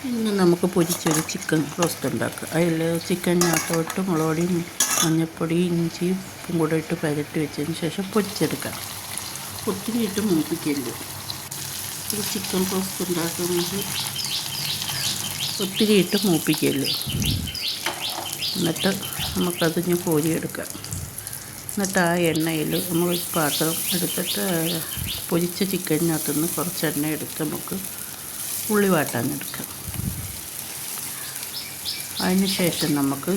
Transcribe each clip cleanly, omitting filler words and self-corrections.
ഇന്ന് നമുക്ക് പൊരിച്ചൊരു chicken roast ഉണ്ടാക്കാം. അതിൽ ചിക്കനകത്തോട്ട് മുളകുപൊടിയും മഞ്ഞൾപ്പൊടി ഇഞ്ചിയും ഉപ്പും കൂടെ ഇട്ട് പരട്ടി വെച്ചതിന് ശേഷം പൊരിച്ചെടുക്കാം. ഒത്തിരി ഇട്ട് മൂപ്പിക്കരുത്. ഒരു ചിക്കൻ റോസ്റ്റ് ഉണ്ടാക്കുന്നത് ഒത്തിരി ഇട്ട് മൂപ്പിക്കരുത്. എന്നിട്ട് നമുക്കതിന് കോരിയെടുക്കാം. എന്നിട്ട് ആ എണ്ണയിൽ നമ്മൾ പാത്രം എടുത്തിട്ട് പൊരിച്ച ചിക്കനകത്തുനിന്ന് കുറച്ച് എണ്ണ എടുത്ത് നമുക്ക് ഉള്ളി വാട്ടാനെടുക്കാം. അതിന് ശേഷം നമുക്ക്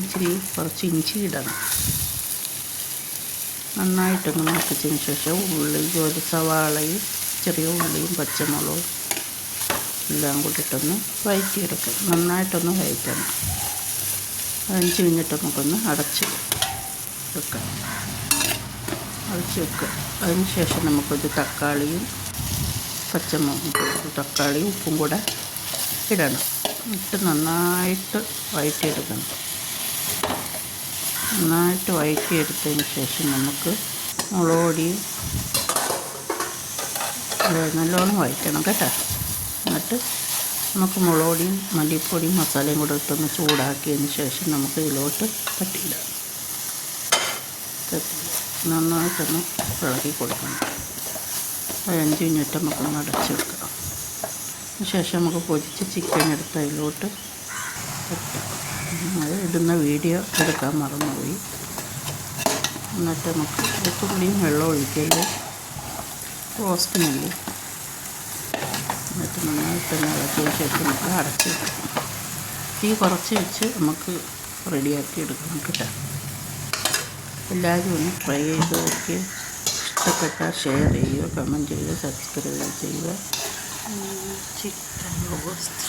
കുറച്ച് ഇഞ്ചി ഇടണം. നന്നായിട്ടൊന്ന് മൂപ്പിച്ചതിന് ശേഷം ഒരു സവാളയും ചെറിയ ഉള്ളിയും പച്ചമുളകും എല്ലാം കൂടിയിട്ടൊന്ന് വഴറ്റിയെടുക്കാം. നന്നായിട്ടൊന്ന് വഴറ്റണം. 5 മിനിറ്റ് നമുക്കൊന്ന് അടച്ച് വെക്കാം. അതിന് ശേഷം നമുക്കൊരു തക്കാളിയും തക്കാളിയും ഉപ്പും കൂടെ ഇടണം. ഇട്ട് നന്നായിട്ട് വഴറ്റിയെടുക്കണം. നന്നായിട്ട് വഴറ്റിയെടുത്തതിന് ശേഷം നമുക്ക് മുളക് പൊടിയും നല്ലോണം വഴറ്റണം കേട്ടോ. എന്നിട്ട് നമുക്ക് മുളക് പൊടിയും മല്ലിപ്പൊടിയും മസാലയും കൂടെ ഇട്ടൊന്ന് ചൂടാക്കിയതിന് ശേഷം നമുക്ക് ഇതിലോട്ട് തട്ടിയിടാം. നന്നായിട്ടൊന്ന് ഇളക്കി കൊടുക്കണം. 5 മിനിറ്റ് നമുക്കൊന്ന് അടച്ച് വെക്കണം. ശേഷം നമുക്ക് പൊരിച്ച് ചിക്കൻ എടുത്ത് അതിലോട്ട് ഇട്ടാം. അത് ഇടുന്ന വീഡിയോ എടുക്കാൻ മറന്നുപോയി. എന്നിട്ട് നമുക്ക് തുള്ളിയും വെള്ളം ഒഴിക്കല് റോസ്റ്റിനല്ലേ. എന്നിട്ട് നന്നായിട്ടൊന്ന് ഇളക്കിയ ശേഷം നമുക്ക് അടച്ച് വെക്കണം. തീ കുറച്ച് വെച്ച് നമുക്ക് റെഡിയാക്കി എടുക്കണം കേട്ടോ. എല്ലാവരും ഒന്ന് ട്രൈ ചെയ്ത് നോക്കി. ഇഷ്ടപ്പെട്ടാൽ ഷെയർ ചെയ്യുക, കമൻറ്റ് ചെയ്യുക, സബ്സ്ക്രൈബ് ചെയ്യുക. ചിക്കൻ റോസ്റ്റ്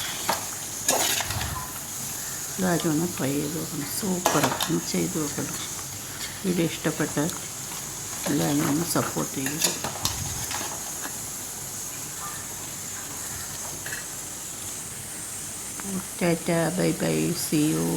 എല്ലാവരും ഒന്ന് ട്രൈ ചെയ്ത് നോക്കണം. സൂപ്പറാണ്, ചെയ്ത് നോക്കണം. വീഡിയോ ഇഷ്ടപ്പെട്ടാൽ എല്ലാവരും ഒന്ന് സപ്പോർട്ട് ചെയ്യുക. Tata, bye bye, see U.